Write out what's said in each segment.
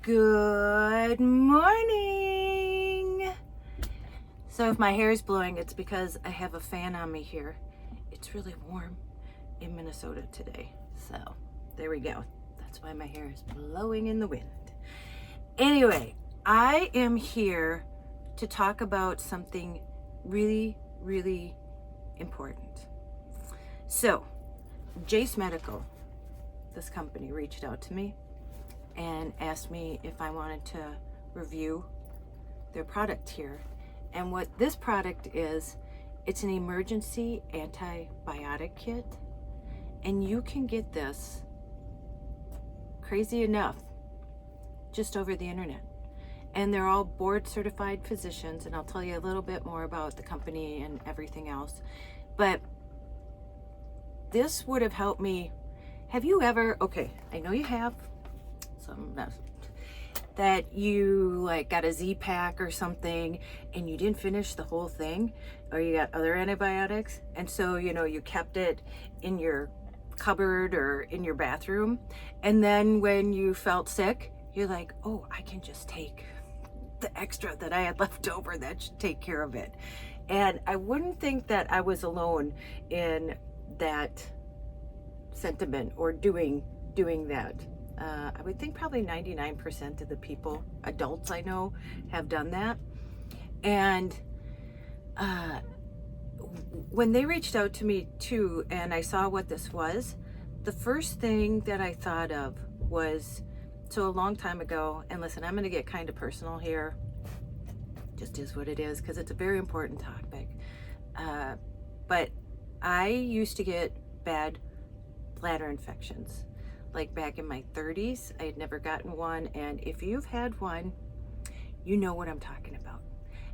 Good morning. So if my hair is blowing, it's because I have a fan on me here. It's really warm in Minnesota today. So there we go. That's why my hair is blowing in the wind. Anyway, I am here to talk about something really, really important. So Jase Medical, this company, reached out to me and asked me if I wanted to review their product here. And what this product is, it's an emergency antibiotic kit. And you can get this, crazy enough, just over the internet. And they're all board certified physicians, and I'll tell you a little bit more about the company and everything else. But this would have helped me. Have you ever, okay, I know you have, that you like got a Z-Pack or something and you didn't finish the whole thing, or you got other antibiotics, and so you kept it in your cupboard or in your bathroom, and then when you felt sick, you're like, oh, I can just take the extra that I had left over. That should take care of it. And I wouldn't think that I was alone in that sentiment or doing that. I would think probably 99% of the people, adults I know, have done that. And when they reached out to me too, and I saw what this was, the first thing that I thought of was, so a long time ago, and listen, I'm going to get kind of personal here, just is what it is, because it's a very important topic. But I used to get bad bladder infections. Like back in my 30s, I had never gotten one. And if you've had one, you know what I'm talking about.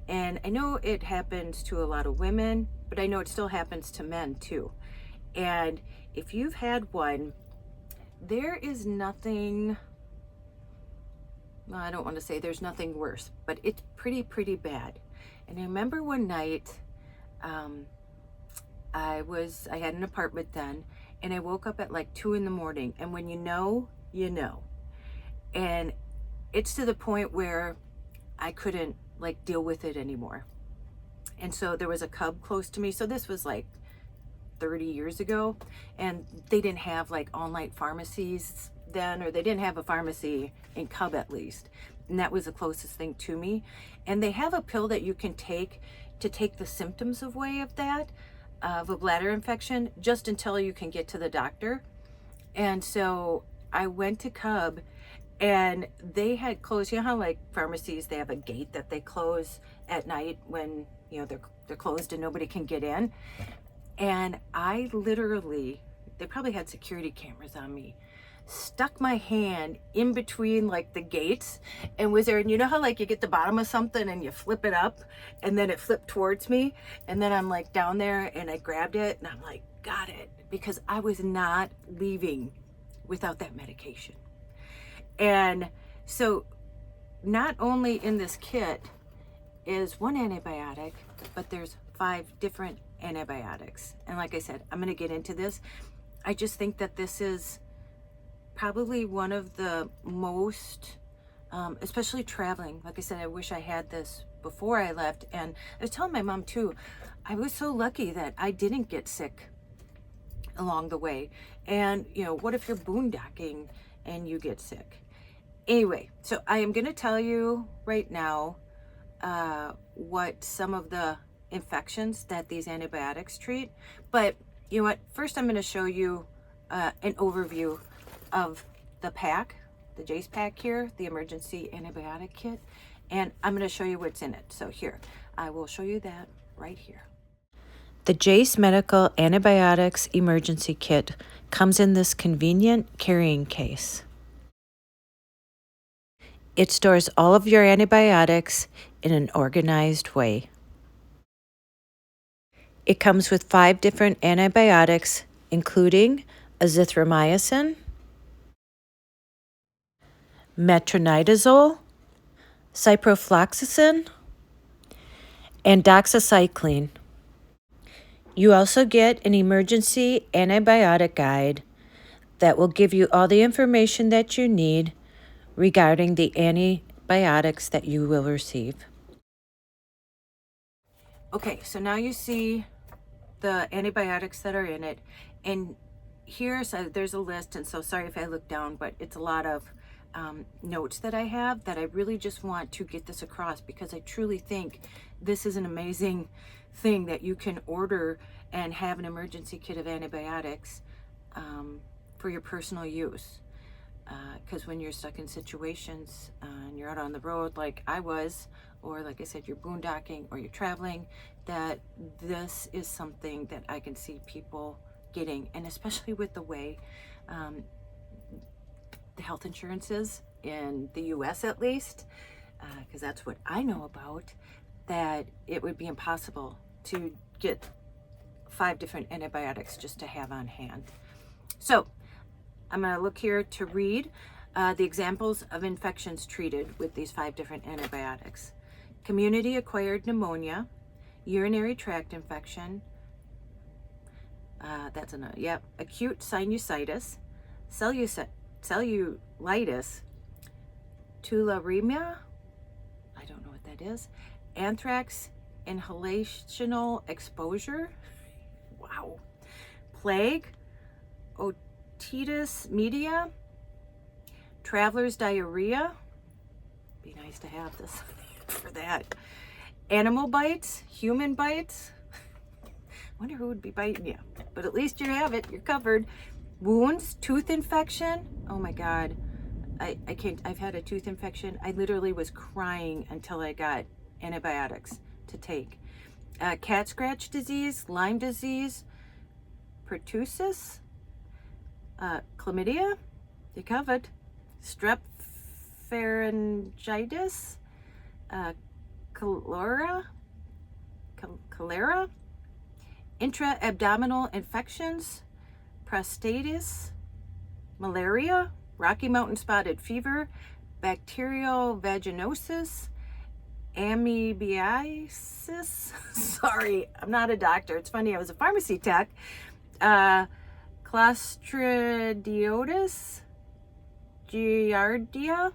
And I know it happens to a lot of women, but I know it still happens to men too. And if you've had one, there is nothing, well, I don't want to say there's nothing worse, but it's pretty bad. And I remember one night, I had an apartment then, and I woke up at like 2 a.m. And when you know. And it's to the point where I couldn't like deal with it anymore. And so there was a Cub close to me. So this was like 30 years ago. And they didn't have like all-night pharmacies then, or they didn't have a pharmacy in Cub at least. And that was the closest thing to me. And they have a pill that you can take to take the symptoms away of that, of a bladder infection, just until you can get to the doctor. And so I went to Cub, and they had closed. You know how like pharmacies, they have a gate that they close at night when they're closed and nobody can get in. And I literally, they probably had security cameras on me, stuck my hand in between like the gates and was there. And you know how like you get the bottom of something and you flip it up, and then it flipped towards me, and then I'm like down there and I grabbed it and I'm like, got it, because I was not leaving without that medication. And so not only in this kit is one antibiotic, but there's 5 different antibiotics. And like I said, I'm going to get into this. I just think that this is probably one of the most, especially traveling. Like I said, I wish I had this before I left. And I was telling my mom too, I was so lucky that I didn't get sick along the way. And what if you're boondocking and you get sick? Anyway, so I am going to tell you right now what some of the infections that these antibiotics treat. But you know what? First, I'm going to show you an overview of the pack, the Jase pack here, the emergency antibiotic kit, and I'm going to show you what's in it. So here, I will show you that right here. The Jase Medical Antibiotics Emergency Kit comes in this convenient carrying case. It stores all of your antibiotics in an organized way. It comes with 5 different antibiotics, including azithromycin, metronidazole, ciprofloxacin, and doxycycline. You also get an emergency antibiotic guide that will give you all the information that you need regarding the antibiotics that you will receive. Okay, so now you see the antibiotics that are in it, and there's a list, and so sorry if I look down, but it's a lot of notes that I have that I really just want to get this across, because I truly think this is an amazing thing that you can order and have an emergency kit of antibiotics for your personal use. Because when you're stuck in situations and you're out on the road like I was, or like I said, you're boondocking or you're traveling, that this is something that I can see people getting, and especially with the way the health insurance is in the US, at least, because that's what I know about, that it would be impossible to get 5 different antibiotics just to have on hand. So I'm going to look here to read the examples of infections treated with these 5 different antibiotics. Community-acquired pneumonia, urinary tract infection, acute sinusitis, cellulitis, tularemia, I don't know what that is, anthrax inhalational exposure, wow, plague, otitis media, traveler's diarrhea, be nice to have this for that, animal bites, human bites, wonder who would be biting you, but at least you have it, you're covered. Wounds, tooth infection, oh my God, I can't, I've had a tooth infection. I literally was crying until I got antibiotics to take. Cat scratch disease, Lyme disease, pertussis, chlamydia, you covered. Strep pharyngitis, cholera, intra-abdominal infections, prostatitis, malaria, Rocky Mountain spotted fever, bacterial vaginosis, amoebiasis, sorry, I'm not a doctor, it's funny, I was a pharmacy tech, Clostridioides, Giardia,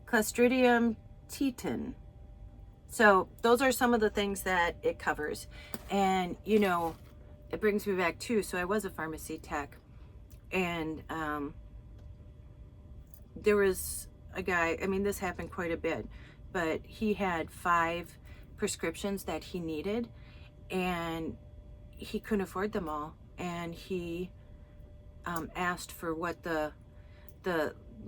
Clostridium tetan. So those are some of the things that it covers. And, you know, it brings me back too. So I was a pharmacy tech, and there was a guy, I mean, this happened quite a bit, but he had 5 prescriptions that he needed, and he couldn't afford them all. And he asked for what the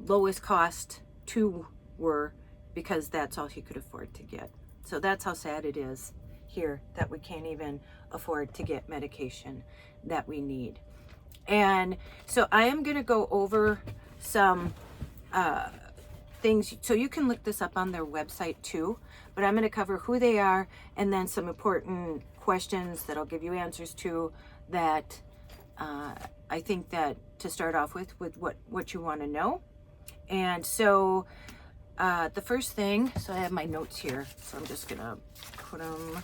lowest cost 2 were, because that's all he could afford to get. So that's how sad it is here, that we can't even afford to get medication that we need. And so I am going to go over some things, so you can look this up on their website too, but I'm going to cover who they are, and then some important questions that I'll give you answers to, that I think that to start off with what you want to know. And so the first thing, so I have my notes here, so I'm just gonna put them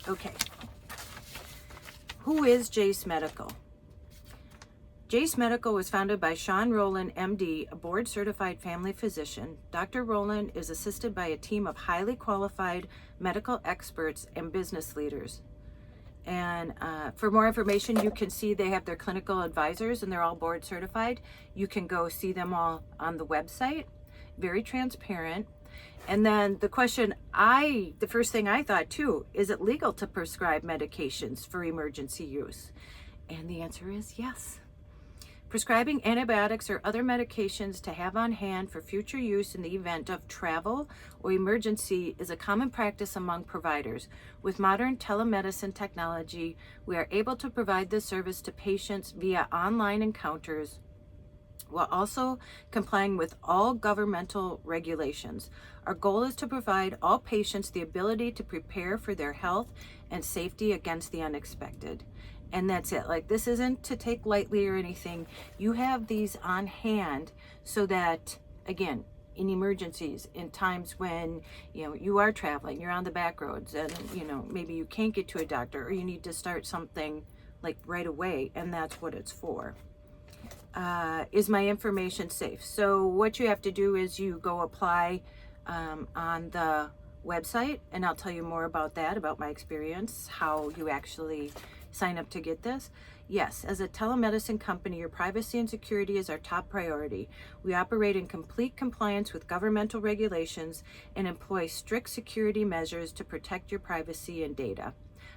okay. Who is Jase Medical? Jase Medical was founded by Sean Rowland, MD, a board-certified family physician. Dr. Rowland is assisted by a team of highly qualified medical experts and business leaders. And for more information, you can see they have their clinical advisors, and they're all board certified. You can go see them all on the website. Very transparent. And then the first thing I thought too, is it legal to prescribe medications for emergency use? And the answer is yes. Prescribing antibiotics or other medications to have on hand for future use in the event of travel or emergency is a common practice among providers. With modern telemedicine technology, we are able to provide this service to patients via online encounters, while also complying with all governmental regulations. Our goal is to provide all patients the ability to prepare for their health and safety against the unexpected. And that's it. Like, this isn't to take lightly or anything. You have these on hand so that, again, in emergencies, in times when, you know, you are traveling, you're on the back roads, and, you know, maybe you can't get to a doctor, or you need to start something like right away, and that's what it's for. Is my information safe? So what you have to do is you go apply on the website, and I'll tell you more about that, about my experience, how you actually sign up to get this. Yes, as a telemedicine company, your privacy and security is our top priority. We operate in complete compliance with governmental regulations and employ strict security measures to protect your privacy and data.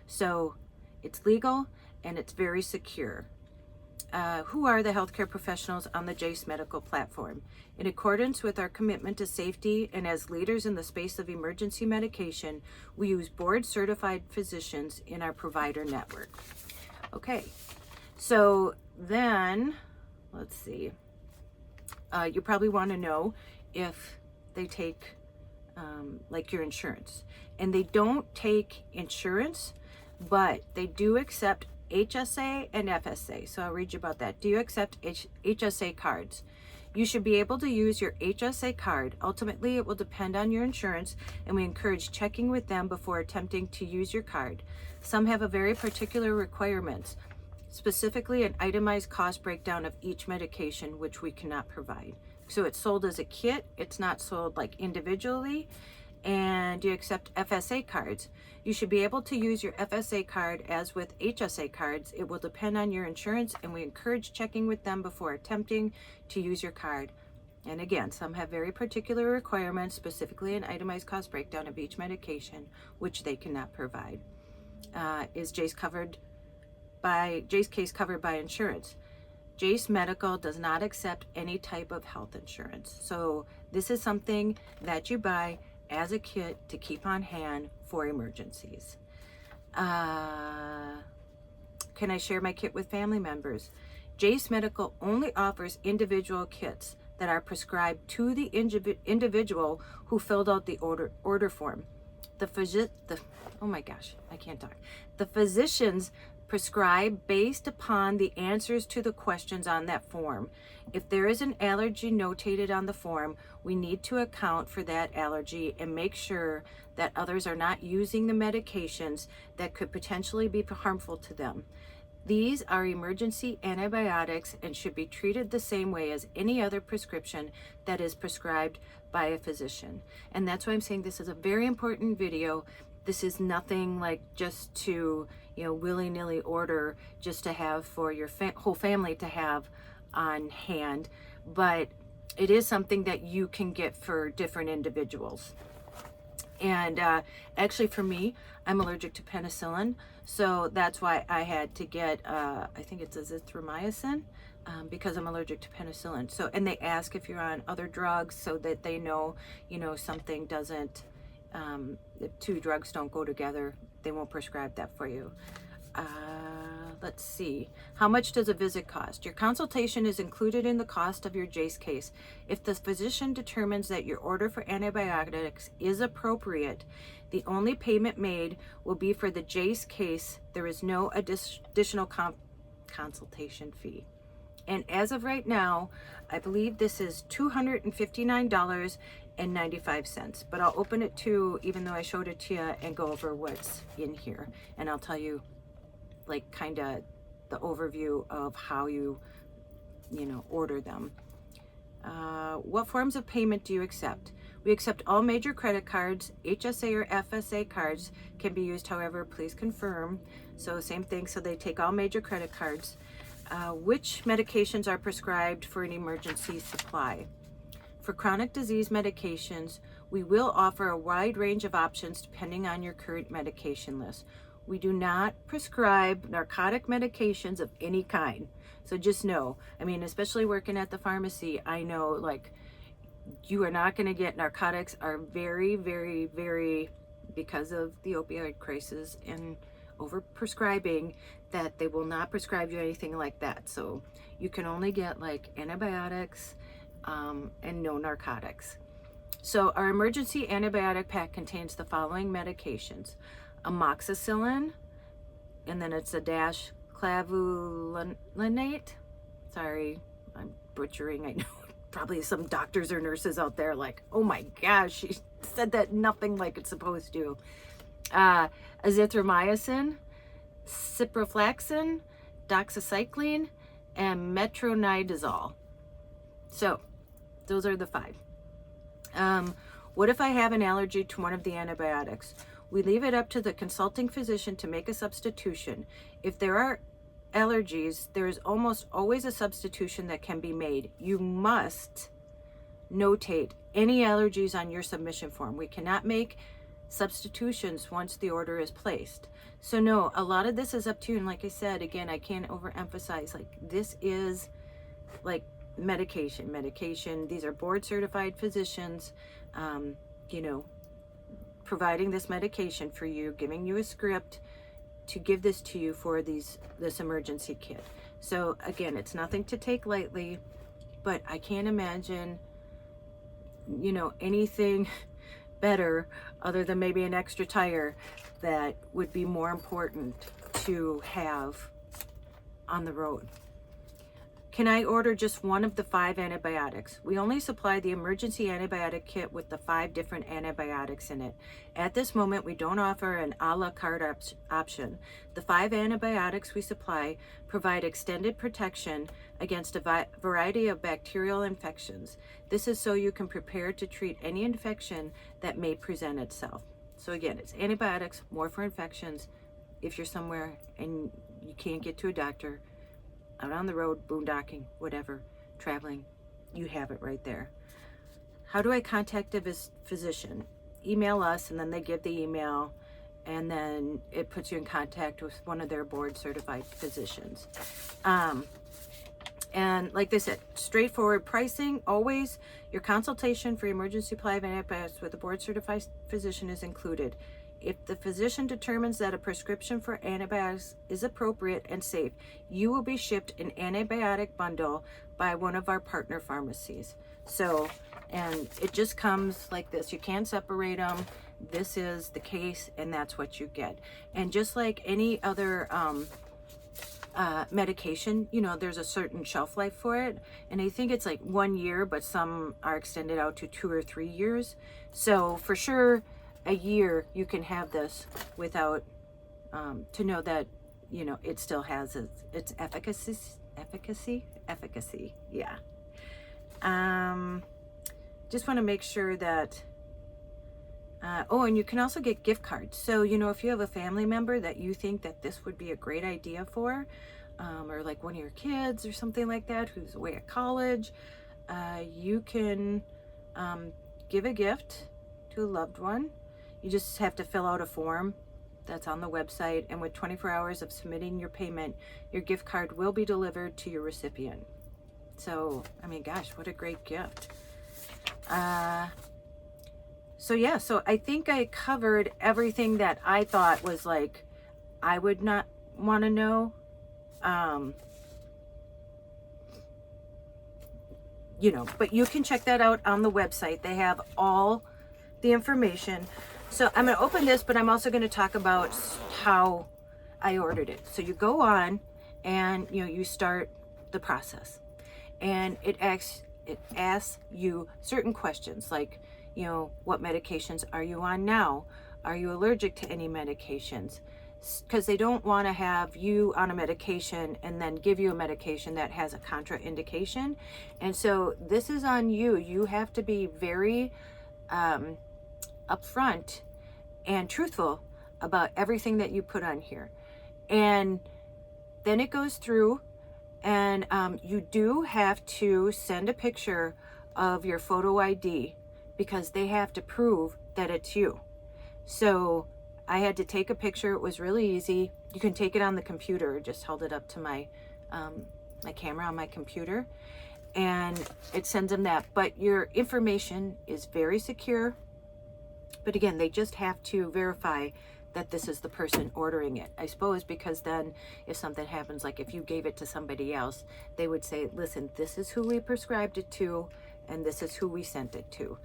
So it's legal and it's very secure. Who are the healthcare professionals on the Jase Medical platform? In accordance with our commitment to safety and as leaders in the space of emergency medication, we use board-certified physicians in our provider network. Okay, so then, let's see. You probably want to know if they take like your insurance. And they don't take insurance, but they do accept HSA and FSA. So I'll read you about that. Do you accept HSA cards? You should be able to use your HSA card. Ultimately, it will depend on your insurance, and we encourage checking with them before attempting to use your card. Some have a very particular requirements, specifically an itemized cost breakdown of each medication, which we cannot provide. So it's sold as a kit. It's not sold like individually. And you accept FSA cards. You should be able to use your FSA card as with HSA cards. It will depend on your insurance, and we encourage checking with them before attempting to use your card. And again, some have very particular requirements, specifically an itemized cost breakdown of each medication, which they cannot provide. Is Jase case covered by insurance? Jase Medical does not accept any type of health insurance. So this is something that you buy as a kit to keep on hand for emergencies. Can I share my kit with family members? Jase Medical only offers individual kits that are prescribed to the individual who filled out the order form. The physicians prescribe based upon the answers to the questions on that form. If there is an allergy notated on the form, we need to account for that allergy and make sure that others are not using the medications that could potentially be harmful to them. These are emergency antibiotics and should be treated the same way as any other prescription that is prescribed by a physician. And that's why I'm saying this is a very important video. This is nothing like just to, willy-nilly order just to have for your whole family to have on hand, but it is something that you can get for different individuals. And actually for me, I'm allergic to penicillin, so that's why I had to get, I think it's azithromycin, because I'm allergic to penicillin. So, and they ask if you're on other drugs so that they know, something doesn't, if two drugs don't go together, they won't prescribe that for you. Let's see. How much does a visit cost? Your consultation is included in the cost of your Jase case. If the physician determines that your order for antibiotics is appropriate, the only payment made will be for the Jase case. There is no additional consultation fee. And as of right now, I believe this is $259.95, but I'll open it too, even though I showed it to you, and go over what's in here. And I'll tell you like kind of the overview of how you order them. What forms of payment do you accept? We accept all major credit cards. HSA or FSA cards can be used, however, please confirm. So same thing, so they take all major credit cards. Which medications are prescribed for an emergency supply? For chronic disease medications, we will offer a wide range of options depending on your current medication list. We do not prescribe narcotic medications of any kind. So just know, especially working at the pharmacy, I know like you are not going to get narcotics are very, very, very, because of the opioid crisis and over prescribing, that they will not prescribe you anything like that. So you can only get like antibiotics and no narcotics. So our emergency antibiotic pack contains the following medications: amoxicillin, and then it's a dash clavulanate. Sorry, I'm butchering. I know probably some doctors or nurses out there like, oh my gosh, she said that nothing like it's supposed to. Azithromycin, ciproflexin, doxycycline, and metronidazole. So those are the 5. What if I have an allergy to one of the antibiotics? We leave it up to the consulting physician to make a substitution. If there are allergies, there is almost always a substitution that can be made. You must notate any allergies on your submission form. We cannot make substitutions once the order is placed. So no, a lot of this is up to you. And like I said, again, I can't overemphasize, like, this is like medication. These are board certified physicians, you know, providing this medication for you, giving you a script to give this to you for this emergency kit. So again, it's nothing to take lightly, but I can't imagine, you know, anything better other than maybe an extra tire that would be more important to have on the road. Can I order just one of the 5 antibiotics? We only supply the emergency antibiotic kit with the 5 different antibiotics in it. At this moment, we don't offer an a la carte option. The 5 antibiotics we supply provide extended protection against a variety of bacterial infections. This is so you can prepare to treat any infection that may present itself. So again, it's antibiotics, more for infections. If you're somewhere and you can't get to a doctor, out on the road, boondocking, whatever, traveling, you have it right there. How do I contact a physician? Email us, and then they give the email, and then it puts you in contact with one of their board certified physicians. And like they said, straightforward pricing, always. Your consultation for emergency supply of antibiotics with a board certified physician is included. If the physician determines that a prescription for antibiotics is appropriate and safe, you will be shipped an antibiotic bundle by one of our partner pharmacies. So, and it just comes like this. You can't separate them. This is the case, and that's what you get. And just like any other medication, you know, there's a certain shelf life for it. And I think it's like 1 year, but some are extended out to 2 or 3 years. So for sure, a year you can have this without to know that, you know, it still has its efficacy. Yeah. Just want to make sure that oh, and you can also get gift cards. So, you know, if you have a family member that you think that this would be a great idea for, or like one of your kids or something like that who's away at college, you can give a gift to a loved one. You just have to fill out a form that's on the website, and with 24 hours of submitting your payment, your gift card will be delivered to your recipient. So, I mean, gosh, what a great gift. So yeah, so I think I covered everything that I thought was like, I would not want to know. You know, but you can check that out on the website. They have all the information. So I'm going to open this, but I'm also going to talk about how I ordered it. So you go on and, you know, you start the process, and it asks you certain questions like, you know, what medications are you on now? Are you allergic to any medications? Because they don't want to have you on a medication and then give you a medication that has a contraindication. And so this is on you. You have to be very upfront and truthful about everything that you put on here. And then it goes through, and you do have to send a picture of your photo ID because they have to prove that it's you. So I had to take a picture. It was really easy. You can take it on the computer. Just held it up to my my camera on my computer, and it sends them that. But your information is very secure. But again, they just have to verify that this is the person ordering it, I suppose, because then if something happens, like if you gave it to somebody else, they would say, listen, this is who we prescribed it to, and this is who we sent it to.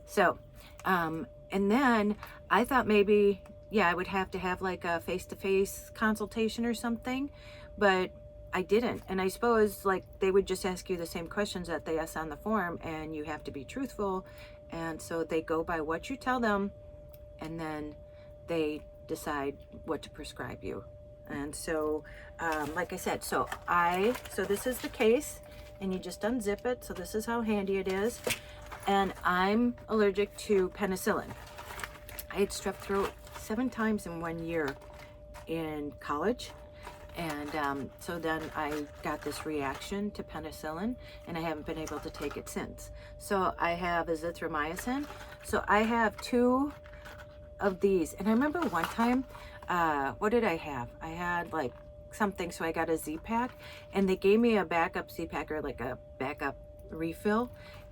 So, and then I thought maybe, yeah, I would have to have like a face-to-face consultation or something, but I didn't. And I suppose like they would just ask you the same questions that they ask on the form, and you have to be truthful. And so they go by what you tell them, and then they decide what to prescribe you. And so, like I said, so this is the case, and you just unzip it. So this is how handy it is. And I'm allergic to penicillin. I had strep throat 7 times in 1 year in college. And so then I got this reaction to penicillin, and I haven't been able to take it since. So I have azithromycin. So I have 2 of these. And I remember one time, what did I have? I had like something, so I got a Z-Pack, and they gave me a backup Z-Pack, or like a backup refill.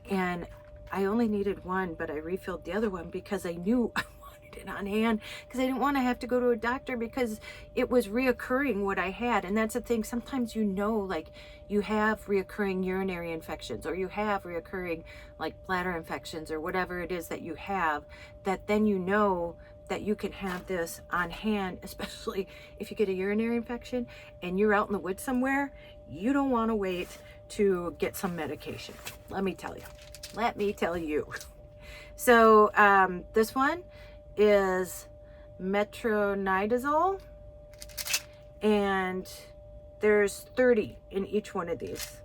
And I only needed 1, but I refilled the other one because I knew I wanted it on hand, because I didn't want to have to go to a doctor because it was reoccurring what I had. And that's the thing, sometimes like you have reoccurring urinary infections, or you have reoccurring like bladder infections, or whatever it is that you have, that then you know that you can have this on hand, especially if you get a urinary infection and you're out in the woods somewhere. You don't want to wait to get some medication. Let me tell you. So this one is metronidazole, and there's 30 in each one of these.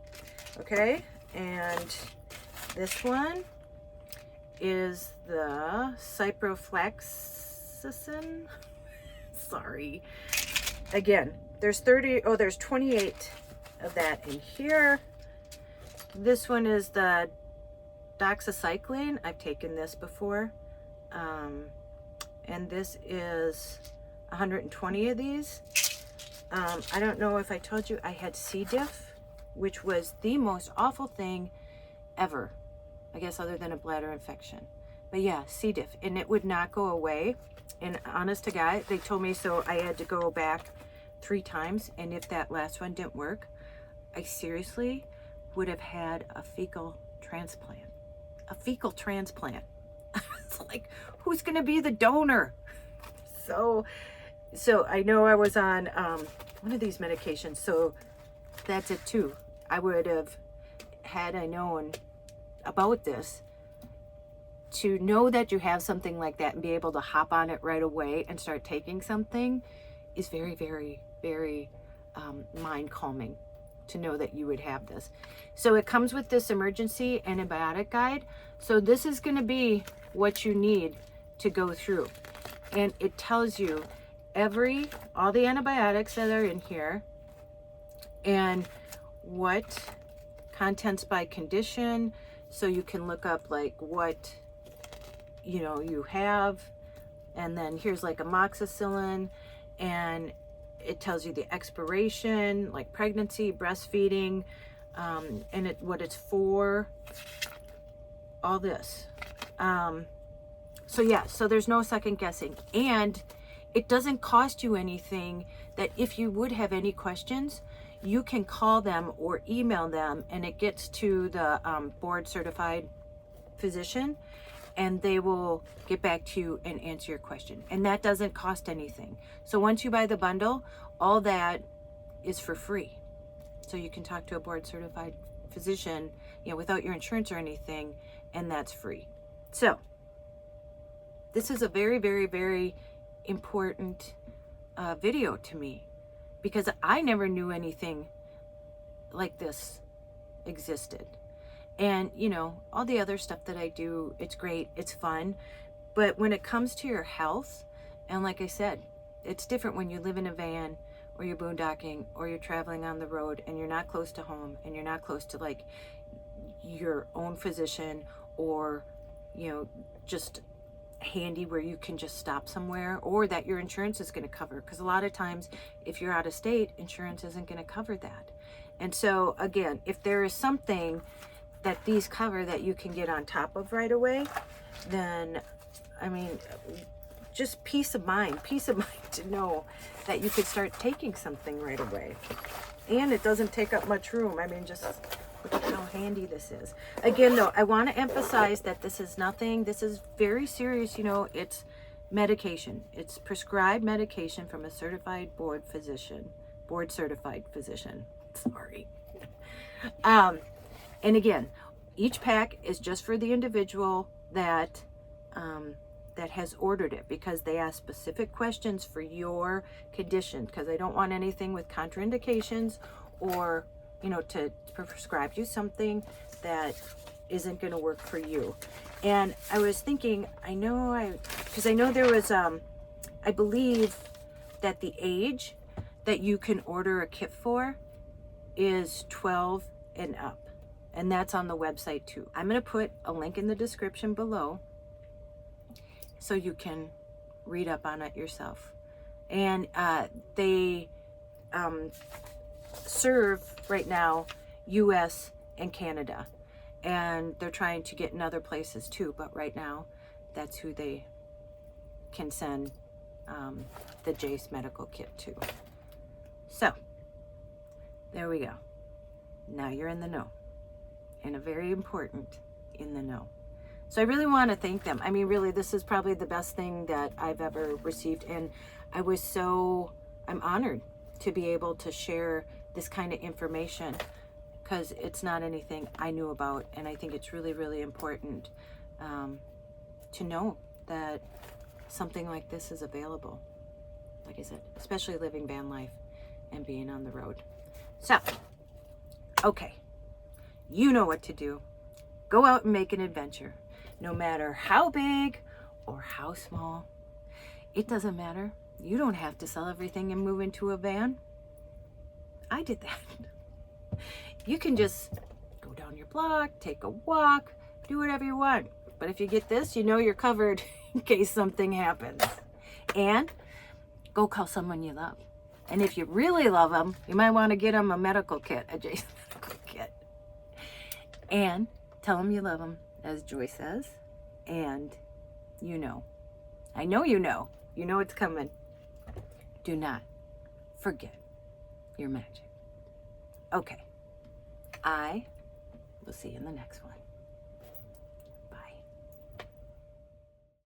Okay, and this one is the Ciproflex. Sorry. Again, there's 28 of that in here. This one is the doxycycline. I've taken this before. And this is 120 of these. I don't know if I told you I had C. diff, which was the most awful thing ever, I guess, other than a bladder infection. But yeah, C. diff, and it would not go away. And honest to God, they told me, so I had to go back 3 times. And if that last one didn't work, I seriously would have had a fecal transplant. A fecal transplant. It's like, who's going to be the donor? So I know I was on one of these medications. So that's it too. I would have, had I known about this, to know that you have something like that and be able to hop on it right away and start taking something is very, very, very mind calming to know that you would have this. So it comes with this emergency antibiotic guide. So this is going to be what you need to go through. And it tells you all the antibiotics that are in here, and what contents by condition. So you can look up like what you have, and then here's like amoxicillin, and it tells you the expiration, like pregnancy, breastfeeding, and what it's for, all this. So yeah, so there's no second guessing, and it doesn't cost you anything. That if you would have any questions, you can call them or email them, and it gets to the board certified physician, and they will get back to you and answer your question. And that doesn't cost anything. So once you buy the bundle, all that is for free. So you can talk to a board certified physician, without your insurance or anything, and that's free. So this is a very, very, very important video to me, because I never knew anything like this existed. And all the other stuff that I do, it's great, it's fun, but when it comes to your health, and like I said, it's different when you live in a van, or you're boondocking, or you're traveling on the road, and you're not close to home, and you're not close to like your own physician, or just handy where you can just stop somewhere, or that your insurance is going to cover, because a lot of times if you're out of state, insurance isn't going to cover that. And so again, if there is something that these cover that you can get on top of right away, then I mean, just peace of mind to know that you could start taking something right away. And it doesn't take up much room. I mean, just look at how handy this is. Again though, I want to emphasize that this is very serious. It's medication. It's prescribed medication from a certified board certified physician. Sorry. And again, each pack is just for the individual that that has ordered it, because they ask specific questions for your condition, because I don't want anything with contraindications or, you know, to prescribe you something that isn't going to work for you. And I was thinking, because I know there was, I believe that the age that you can order a kit for is 12 and up. And that's on the website too. I'm going to put a link in the description below so you can read up on it yourself. And they serve right now US and Canada. And they're trying to get in other places too. But right now, that's who they can send the Jase Medical kit to. So, there we go. Now you're in the know. And a very important in the know. So I really want to thank them. I mean, really, this is probably the best thing that I've ever received. And I'm honored to be able to share this kind of information, because it's not anything I knew about. And I think it's really, really important to know that something like this is available. Like I said, especially living van life and being on the road. So, okay. You know what to do. Go out and make an adventure. No matter how big or how small. It doesn't matter. You don't have to sell everything and move into a van. I did that. You can just go down your block, take a walk, do whatever you want. But if you get this, you know you're covered in case something happens. And go call someone you love. And if you really love them, you might want to get them a medical kit, a Jase Medical kit. And tell them you love them, as Joy says. And you know. I know you know. You know it's coming. Do not forget your magic. Okay. I will see you in the next one.